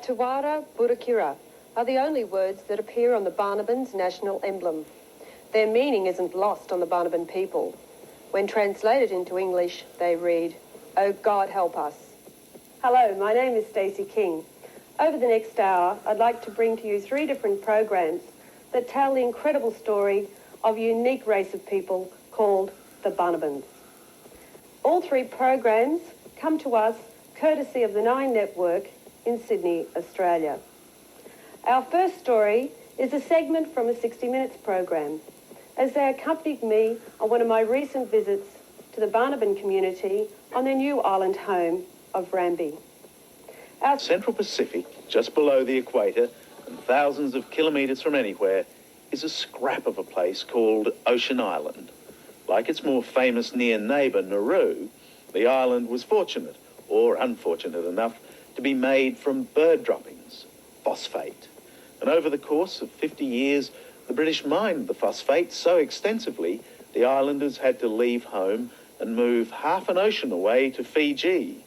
Tuwara Burukira are the only words that appear on the Barnaban's national emblem. Their meaning isn't lost on the Barnaban people. When translated into English, they read, "Oh God, help us." Hello, my name is Stacey King. Over the next hour, I'd like to bring to you 3 different programs that tell the incredible story of a unique race of people called the Barnabans. All 3 programs come to us courtesy of the 9 Network in Sydney, Australia. Our first story is a segment from a 60 Minutes program, as they accompanied me on one of my recent visits to the Barnaban community on their new island home of Rambi. Our Central Pacific, just below the equator and thousands of kilometres from anywhere, is a scrap of a place called Ocean Island. Like its more famous near neighbour Nauru, the island was fortunate, or unfortunate enough, to be made from bird droppings, phosphate. And over the course of 50 years, the British mined the phosphate so extensively, the islanders had to leave home and move half an ocean away to Fiji.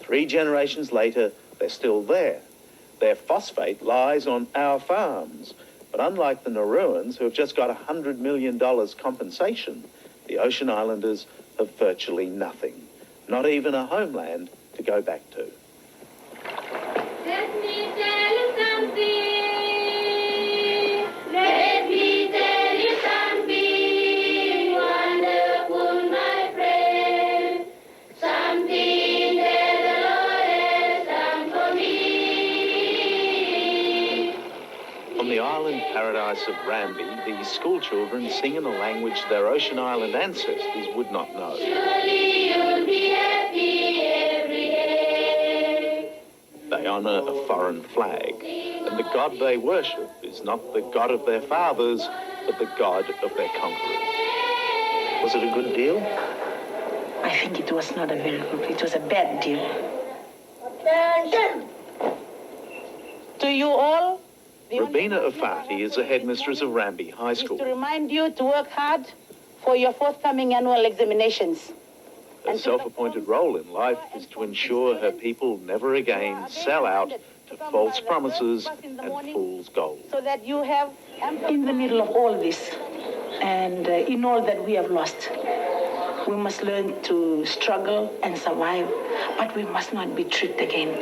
3 generations later, they're still there. Their phosphate lies on our farms. But unlike the Nauruans, who have just got $100 million compensation, the Ocean Islanders have virtually nothing. Not even a homeland to go back to. Let me tell you something. Let me tell you something wonderful, my friend. Something that the Lord has done for me. On the island paradise of Rambi, the school children sing in a language their Ocean Island ancestors would not know. Surely you'll be happy every day. They honour a foreign flag, and the God they worship is not the God of their fathers, but the God of their conquerors. Was it a good deal? I think it was not a very good, it was a bad deal. Attention! To you all, Rabina Afati is the headmistress of Rambi High is to School. remind you to work hard for your forthcoming annual examinations. Her self-appointed role in life is to ensure her people never again sell out to false promises and fool's gold. So that you have In the middle of all this, and in all that we have lost, we must learn to struggle and survive, but we must not be tricked again.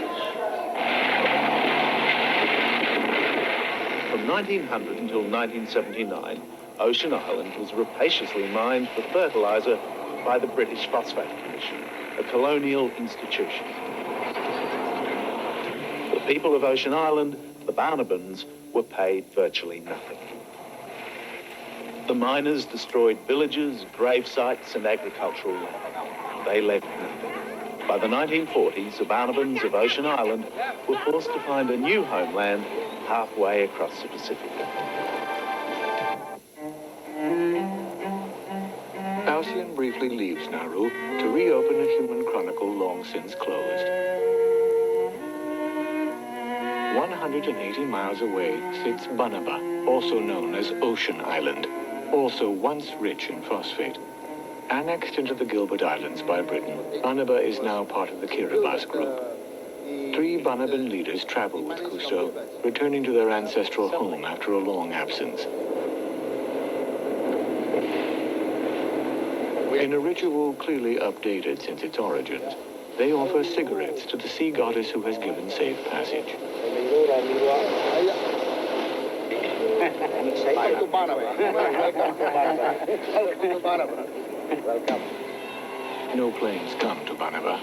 From 1900 until 1979, Ocean Island was rapaciously mined for fertiliser by the British Phosphate Commission, a colonial institution. The people of Ocean Island, the Barnabans, were paid virtually nothing. The miners destroyed villages, grave sites and agricultural land. They left nothing. By the 1940s, the Barnabans of Ocean Island were forced to find a new homeland halfway across the Pacific. Alcyon briefly leaves Nauru to reopen a human chronicle long since closed. 180 miles away sits Banaba, also known as Ocean Island, also once rich in phosphate. Annexed into the Gilbert Islands by Britain, Banaba is now part of the Kiribati group. 3 Banaban leaders travel with Cousteau, returning to their ancestral home after a long absence. In a ritual clearly updated since its origins, they offer cigarettes to the sea goddess who has given safe passage. No planes come to Banaba,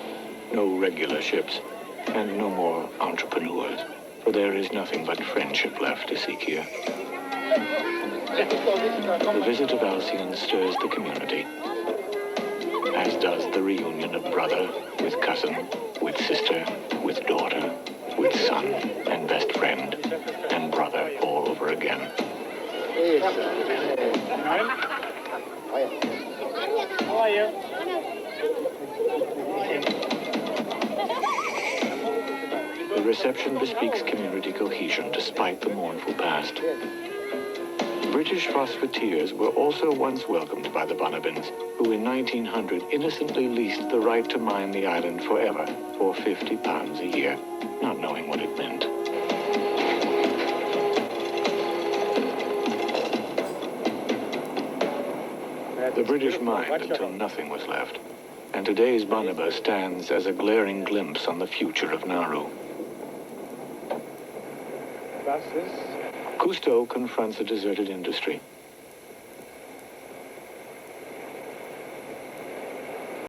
no regular ships, and no more entrepreneurs, for there is nothing but friendship left to seek here. The visit of Alcyon stirs the community, as does the reunion of brother with cousin, with sister, with daughter, with son and best friend, and brother all over again. How are you? The reception bespeaks community cohesion despite the mournful past. British phosphateers were also once welcomed by the Banabans, who in 1900 innocently leased the right to mine the island forever for £50 a year, not knowing what it meant. The British mined until nothing was left, and today's Banaba stands as a glaring glimpse on the future of Nauru. Cousteau confronts a deserted industry.